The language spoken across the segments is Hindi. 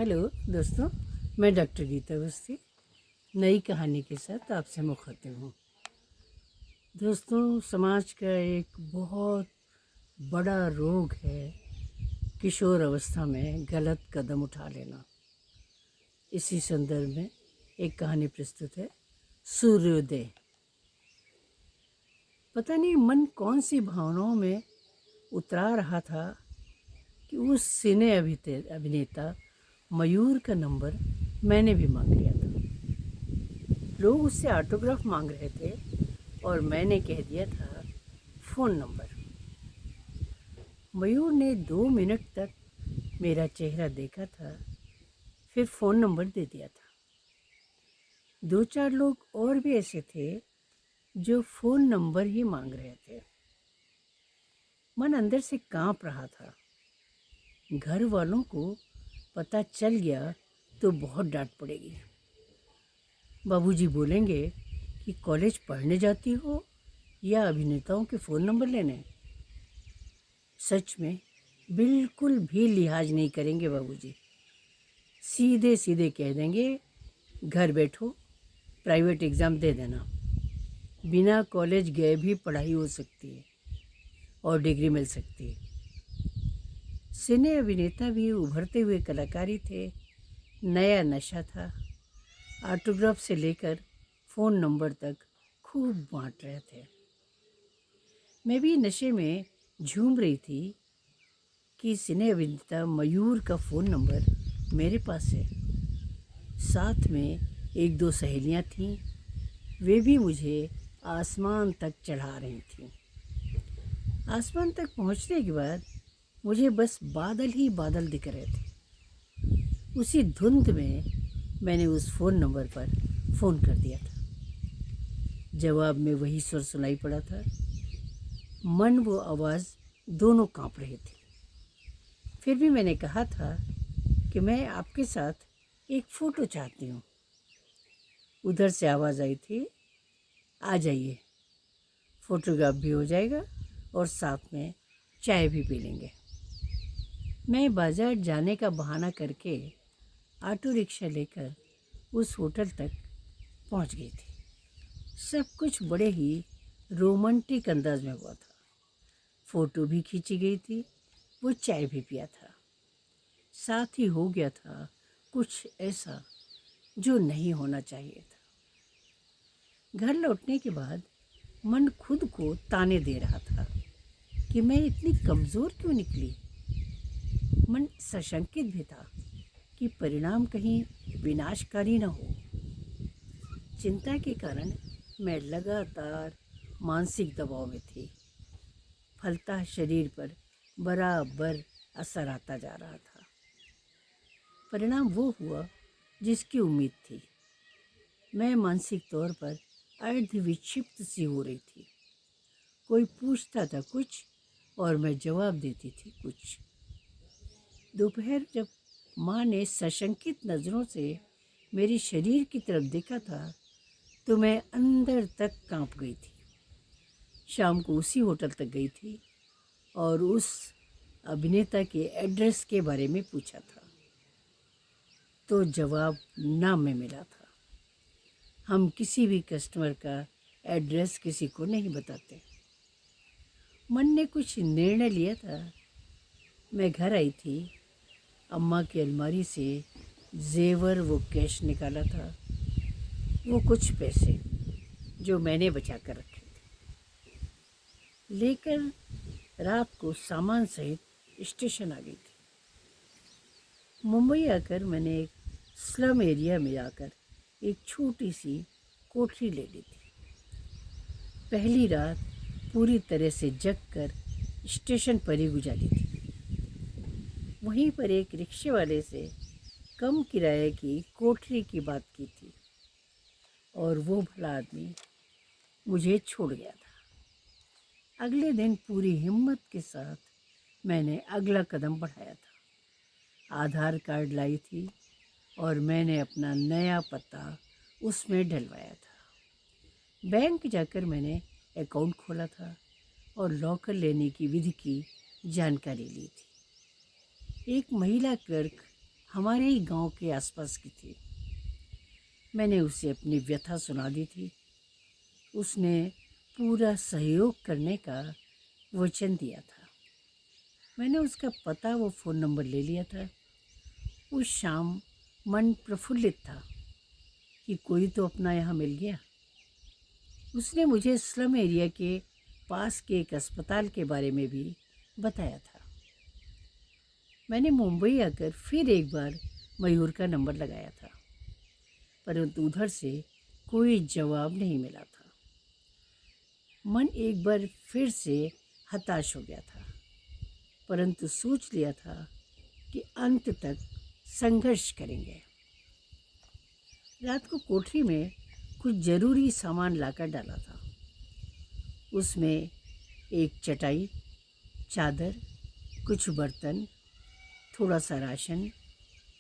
हेलो दोस्तों, मैं डॉक्टर गीता अवस्थी नई कहानी के साथ आपसे मुखातिब हूँ। दोस्तों, समाज का एक बहुत बड़ा रोग है किशोर अवस्था में गलत कदम उठा लेना। इसी संदर्भ में एक कहानी प्रस्तुत है, सूर्योदय। पता नहीं मन कौन सी भावनाओं में उतरा रहा था कि उस सिने अभिनेता मयूर का नंबर मैंने भी मांग लिया था। लोग उससे ऑटोग्राफ मांग रहे थे और मैंने कह दिया था फ़ोन नंबर। मयूर ने 2 मिनट तक मेरा चेहरा देखा था, फिर फ़ोन नंबर दे दिया था। 2-4 लोग और भी ऐसे थे जो फ़ोन नंबर ही मांग रहे थे। मन अंदर से कांप रहा था। घर वालों को पता चल गया तो बहुत डांट पड़ेगी। बाबूजी बोलेंगे कि कॉलेज पढ़ने जाती हो या अभिनेताओं के फ़ोन नंबर लेने। सच में बिल्कुल भी लिहाज नहीं करेंगे बाबूजी। सीधे सीधे कह देंगे घर बैठो, प्राइवेट एग्ज़ाम दे देना। बिना कॉलेज गए भी पढ़ाई हो सकती है और डिग्री मिल सकती है। सिने अभिनेता भी उभरते हुए कलाकारी थे, नया नशा था। ऑटोग्राफ से लेकर फ़ोन नंबर तक खूब बांट रहे थे। मैं भी नशे में झूम रही थी कि सिने अभिनेता मयूर का फ़ोन नंबर मेरे पास है। साथ में 1-2 सहेलियां थीं, वे भी मुझे आसमान तक चढ़ा रही थीं। आसमान तक पहुंचने के बाद मुझे बस बादल ही बादल दिख रहे थे। उसी धुंध में मैंने उस फ़ोन नंबर पर फ़ोन कर दिया था। जवाब में वही स्वर सुनाई पड़ा था। मन वो आवाज़ दोनों कांप रहे थे। फिर भी मैंने कहा था कि मैं आपके साथ एक फ़ोटो चाहती हूँ। उधर से आवाज़ आई थी, आ जाइए, फ़ोटोग्राफ भी हो जाएगा और साथ में चाय भी पी लेंगे। मैं बाज़ार जाने का बहाना करके ऑटो रिक्शा लेकर उस होटल तक पहुंच गई थी। सब कुछ बड़े ही रोमांटिक अंदाज में हुआ था। फ़ोटो भी खींची गई थी, वो चाय भी पिया था। साथ ही हो गया था कुछ ऐसा जो नहीं होना चाहिए था। घर लौटने के बाद मन खुद को ताने दे रहा था कि मैं इतनी कमज़ोर क्यों निकली। मन सशंकित भी था कि परिणाम कहीं विनाशकारी न हो। चिंता के कारण मैं लगातार मानसिक दबाव में थी। फलतः शरीर पर बराबर असर आता जा रहा था। परिणाम वो हुआ जिसकी उम्मीद थी। मैं मानसिक तौर पर अर्धविक्षिप्त सी हो रही थी। कोई पूछता था कुछ और मैं जवाब देती थी कुछ। दोपहर जब माँ ने सशंकित नज़रों से मेरे शरीर की तरफ देखा था तो मैं अंदर तक कांप गई थी। शाम को उसी होटल तक गई थी और उस अभिनेता के एड्रेस के बारे में पूछा था तो जवाब ना में मिला था। हम किसी भी कस्टमर का एड्रेस किसी को नहीं बताते। मन ने कुछ निर्णय लिया था। मैं घर आई थी। अम्मा की अलमारी से जेवर वो कैश निकाला था, वो कुछ पैसे जो मैंने बचा कर रखे थे। लेकर रात को सामान सहित स्टेशन आ गई थी। मुंबई आकर मैंने एक स्लम एरिया में आकर एक छोटी सी कोठरी ले ली थी। पहली रात पूरी तरह से जग कर स्टेशन पर ही गुजारी थी। वहीं पर एक रिक्शे वाले से कम किराए की कोठरी की बात की थी और वो भला आदमी मुझे छोड़ गया था। अगले दिन पूरी हिम्मत के साथ मैंने अगला कदम बढ़ाया था। आधार कार्ड लाई थी और मैंने अपना नया पता उसमें डलवाया था। बैंक जाकर मैंने अकाउंट खोला था और लॉकर लेने की विधि की जानकारी ली थी। एक महिला क्लर्क हमारे ही गांव के आसपास की थी। मैंने उसे अपनी व्यथा सुना दी थी। उसने पूरा सहयोग करने का वचन दिया था। मैंने उसका पता व फ़ोन नंबर ले लिया था। उस शाम मन प्रफुल्लित था कि कोई तो अपना यहाँ मिल गया। उसने मुझे स्लम एरिया के पास के एक अस्पताल के बारे में भी बताया था। मैंने मुंबई आकर फिर एक बार मयूर का नंबर लगाया था, परंतु उधर से कोई जवाब नहीं मिला था। मन एक बार फिर से हताश हो गया था, परंतु सोच लिया था कि अंत तक संघर्ष करेंगे। रात को कोठरी में कुछ ज़रूरी सामान लाकर डाला था। उसमें एक चटाई, चादर, कुछ बर्तन, थोड़ा सा राशन,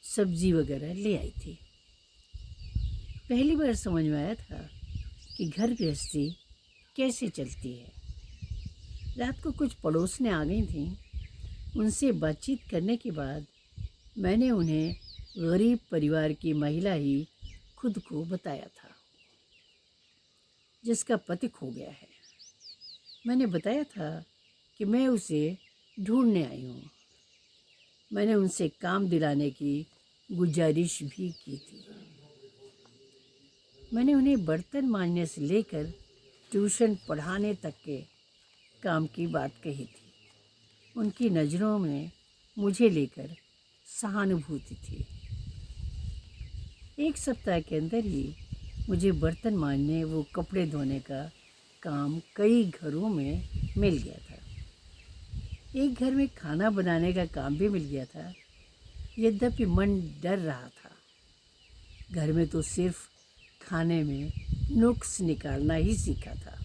सब्जी वगैरह ले आई थी। पहली बार समझ में आया था कि घर गृहस्थी कैसे चलती है। रात को कुछ पड़ोसनें आ गई थीं। उनसे बातचीत करने के बाद मैंने उन्हें गरीब परिवार की महिला ही खुद को बताया था, जिसका पति खो गया है। मैंने बताया था कि मैं उसे ढूंढने आई हूँ। मैंने उनसे काम दिलाने की गुजारिश भी की थी। मैंने उन्हें बर्तन मांजने से लेकर ट्यूशन पढ़ाने तक के काम की बात कही थी। उनकी नज़रों में मुझे लेकर सहानुभूति थी। एक सप्ताह के अंदर ही मुझे बर्तन मांजने वो कपड़े धोने का काम कई घरों में मिल गया था। एक घर में खाना बनाने का काम भी मिल गया था। यद्यपि मन डर रहा था। घर में तो सिर्फ खाने में नुक्स निकालना ही सीखा था।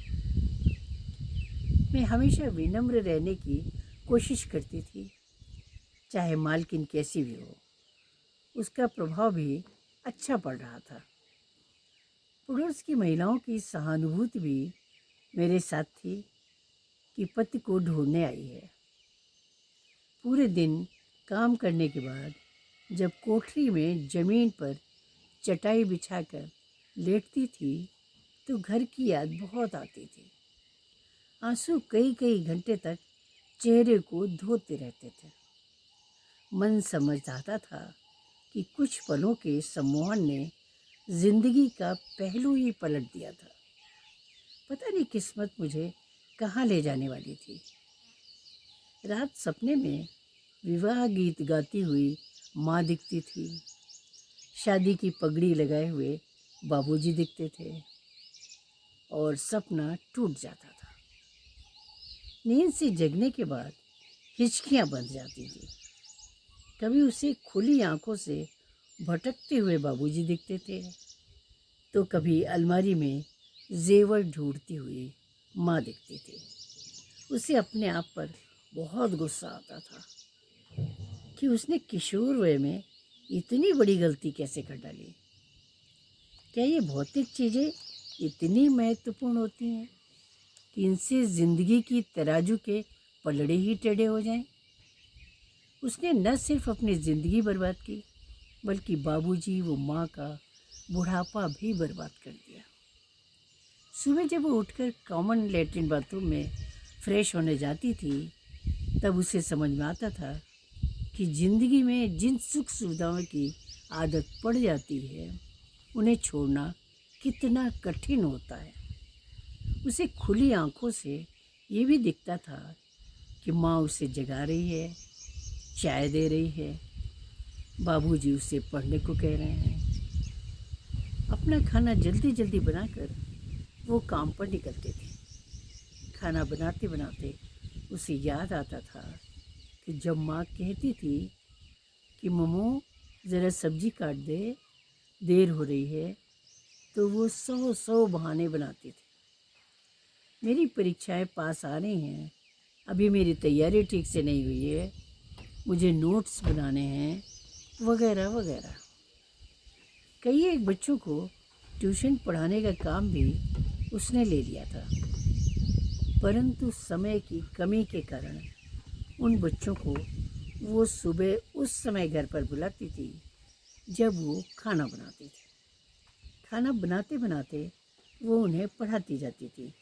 मैं हमेशा विनम्र रहने की कोशिश करती थी, चाहे मालकिन कैसी भी हो। उसका प्रभाव भी अच्छा पड़ रहा था। पड़ोस की महिलाओं की सहानुभूति भी मेरे साथ थी कि पति को ढूंढने आई है। पूरे दिन काम करने के बाद जब कोठरी में ज़मीन पर चटाई बिछाकर लेटती थी तो घर की याद बहुत आती थी। आंसू कई कई घंटे तक चेहरे को धोते रहते थे। मन समझ आता था कि कुछ पलों के सम्मोहन ने जिंदगी का पहलू ही पलट दिया था। पता नहीं किस्मत मुझे कहाँ ले जाने वाली थी। रात सपने में विवाह गीत गाती हुई माँ दिखती थी। शादी की पगड़ी लगाए हुए बाबूजी दिखते थे और सपना टूट जाता था। नींद से जगने के बाद हिचकियाँ बंध जाती थी। कभी उसे खुली आंखों से भटकते हुए बाबूजी दिखते थे, तो कभी अलमारी में जेवर ढूंढती हुई माँ दिखती थी। उसे अपने आप पर बहुत गुस्सा आता था कि उसने किशोर वय में इतनी बड़ी गलती कैसे कर डाली। क्या ये भौतिक चीज़ें इतनी महत्वपूर्ण होती हैं कि इनसे ज़िंदगी की तराजू के पलड़े ही टेढ़े हो जाएं? उसने न सिर्फ अपनी ज़िंदगी बर्बाद की, बल्कि बाबूजी व माँ का बुढ़ापा भी बर्बाद कर दिया। सुबह जब वो उठकर कॉमन लेटरिन बाथरूम में फ्रेश होने जाती थी, तब उसे समझ में आता था कि ज़िंदगी में जिन सुख सुविधाओं की आदत पड़ जाती है, उन्हें छोड़ना कितना कठिन होता है। उसे खुली आंखों से ये भी दिखता था कि माँ उसे जगा रही है, चाय दे रही है, बाबूजी उसे पढ़ने को कह रहे हैं। अपना खाना जल्दी जल्दी बनाकर वो काम पर निकलते थे। खाना बनाते बनाते उसे याद आता था कि जब माँ कहती थी कि मम्मू ज़रा सब्जी काट दे, देर हो रही है, तो वो 100 बहाने बनाती थी। मेरी परीक्षाएं पास आ रही हैं, अभी मेरी तैयारी ठीक से नहीं हुई है, मुझे नोट्स बनाने हैं, वगैरह वगैरह। कई एक बच्चों को ट्यूशन पढ़ाने का काम भी उसने ले लिया था, परंतु समय की कमी के कारण उन बच्चों को वो सुबह उस समय घर पर बुलाती थी जब वो खाना बनाती थी। खाना बनाते बनाते वो उन्हें पढ़ाती जाती थी।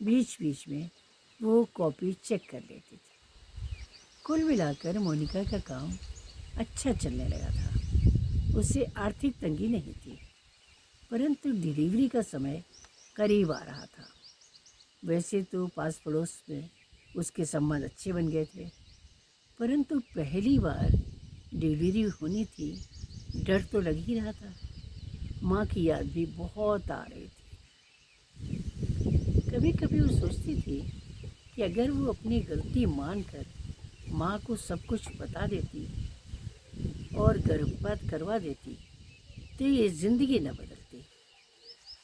बीच बीच में वो कॉपी चेक कर लेती थी। कुल मिलाकर मोनिका का काम अच्छा चलने लगा था। उसे आर्थिक तंगी नहीं थी, परंतु डिलीवरी का समय करीब आ रहा था। वैसे तो पास पड़ोस में उसके संबंध अच्छे बन गए थे, परंतु पहली बार डिलीवरी होनी थी, डर तो लग ही रहा था। माँ की याद भी बहुत आ रही थी। कभी कभी वो सोचती थी कि अगर वो अपनी गलती मानकर माँ को सब कुछ बता देती और गर्भपात करवा देती तो ये ज़िंदगी न बदलती,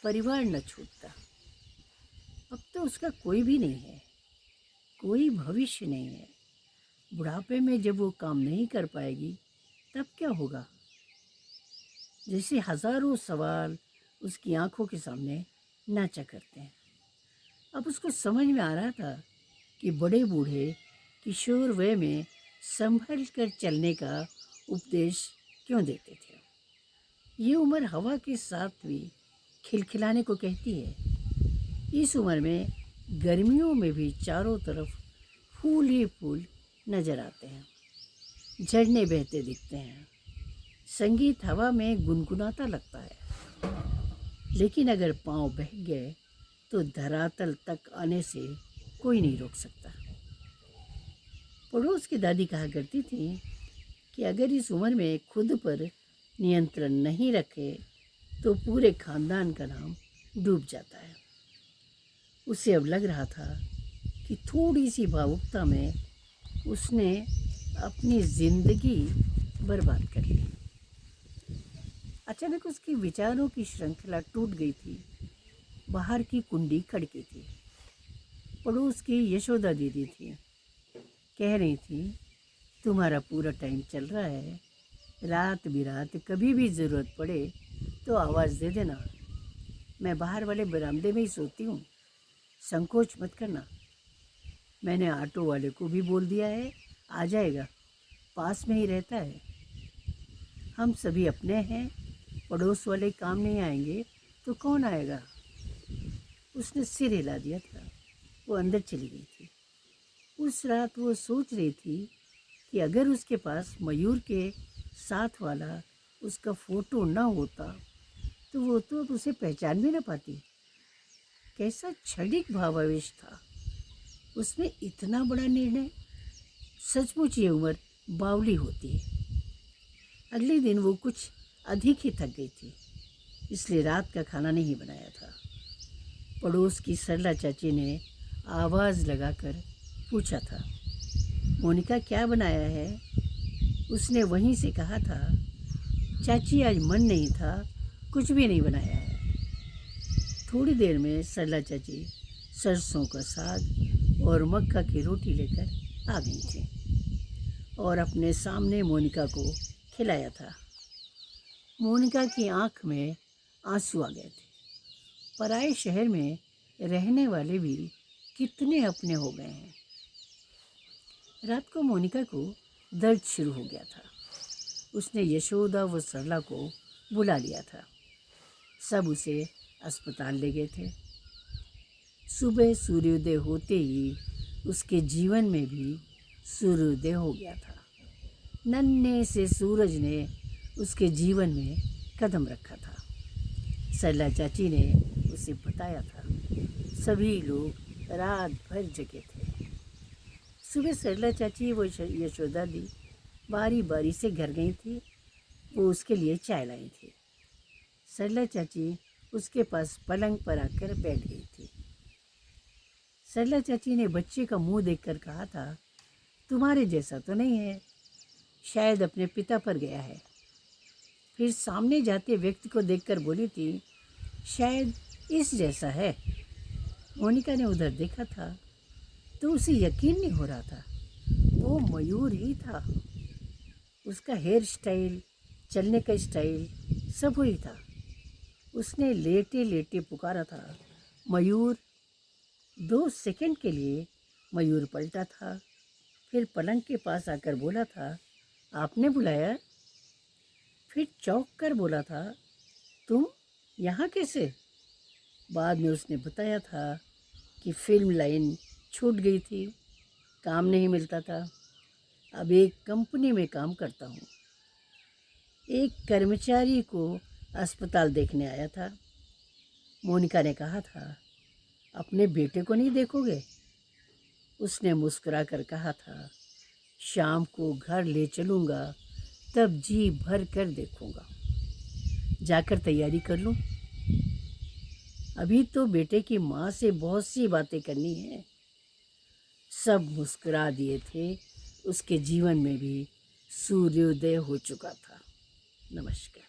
परिवार न छूटता। अब तो उसका कोई भी नहीं है, कोई भविष्य नहीं है। बुढ़ापे में जब वो काम नहीं कर पाएगी तब क्या होगा? जैसे हजारों सवाल उसकी आंखों के सामने नाचा करते हैं। अब उसको समझ में आ रहा था कि बड़े बूढ़े किशोर वय में संभल कर चलने का उपदेश क्यों देते थे। ये उम्र हवा के साथ भी खिलखिलाने को कहती है। इस उम्र में गर्मियों में भी चारों तरफ फूल ही फूल नजर आते हैं, झरने बहते दिखते हैं, संगीत हवा में गुनगुनाता लगता है। लेकिन अगर पांव बह गए तो धरातल तक आने से कोई नहीं रोक सकता। पड़ोस की दादी कहा करती थी कि अगर इस उम्र में खुद पर नियंत्रण नहीं रखे तो पूरे खानदान का नाम डूब जाता है। उसे अब लग रहा था कि थोड़ी सी भावुकता में उसने अपनी जिंदगी बर्बाद कर ली। अचानक उसके विचारों की श्रृंखला टूट गई थी। बाहर की कुंडी खड़की थी। पड़ोस की यशोदा दीदी थी। कह रही थी, तुम्हारा पूरा टाइम चल रहा है, रात बिरात कभी भी ज़रूरत पड़े तो आवाज़ दे देना। मैं बाहर वाले बरामदे में ही सोती हूँ, संकोच मत करना। मैंने ऑटो वाले को भी बोल दिया है, आ जाएगा, पास में ही रहता है। हम सभी अपने हैं, पड़ोस वाले काम नहीं आएंगे तो कौन आएगा? उसने सिर हिला दिया था। वो अंदर चली गई थी। उस रात वो सोच रही थी कि अगर उसके पास मयूर के साथ वाला उसका फ़ोटो न होता तो वो तो अब उसे पहचान भी न पाती। कैसा क्षणिक भावावेश था उसमें, इतना बड़ा निर्णय। सचमुच ये उम्र बावली होती है। अगले दिन वो कुछ अधिक ही थक गई थी, इसलिए रात का खाना नहीं बनाया था। पड़ोस की सरला चाची ने आवाज़ लगाकर पूछा था, मोनिका क्या बनाया है? उसने वहीं से कहा था, चाची आज मन नहीं था, कुछ भी नहीं बनाया है। थोड़ी देर में सरला चाची सरसों का साग और मक्का की रोटी लेकर आ गई थी और अपने सामने मोनिका को खिलाया था। मोनिका की आंख में आंसू आ गए थे। पराए शहर में रहने वाले भी कितने अपने हो गए हैं। रात को मोनिका को दर्द शुरू हो गया था। उसने यशोदा व सरला को बुला लिया था। सब उसे अस्पताल ले गए थे। सुबह सूर्योदय होते ही उसके जीवन में भी सूर्योदय हो गया था। नन्हे से सूरज ने उसके जीवन में कदम रखा था। सरला चाची ने उसे बताया था। सभी लोग रात भर जगे थे। सुबह सरला चाची व यशोदा दी बारी बारी से घर गई थी। वो उसके लिए चाय लाई थी। सरला चाची उसके पास पलंग पर आकर बैठ गई थी। सरला चाची ने बच्चे का मुंह देखकर कहा था, तुम्हारे जैसा तो नहीं है, शायद अपने पिता पर गया है। फिर सामने जाते व्यक्ति को देखकर बोली थी, शायद इस जैसा है। मोनिका ने उधर देखा था तो उसे यकीन नहीं हो रहा था। वो मयूर ही था। उसका हेयर स्टाइल, चलने का स्टाइल सब वही था। उसने लेटे लेटे पुकारा था, मयूर। 2 सेकंड के लिए मयूर पलटा था फिर पलंग के पास आकर बोला था, आपने बुलाया? फिर चौंक कर बोला था, तुम यहाँ कैसे? बाद में उसने बताया था कि फिल्म लाइन छूट गई थी, काम नहीं मिलता था। अब एक कंपनी में काम करता हूँ। एक कर्मचारी को अस्पताल देखने आया था। मोनिका ने कहा था, अपने बेटे को नहीं देखोगे? उसने मुस्कुरा कर कहा था, शाम को घर ले चलूँगा, तब जी भर कर देखूँगा। जाकर तैयारी कर लूँ। अभी तो बेटे की माँ से बहुत सी बातें करनी है। सब मुस्कुरा दिए थे। उसके जीवन में भी सूर्योदय हो चुका था। नमस्कार।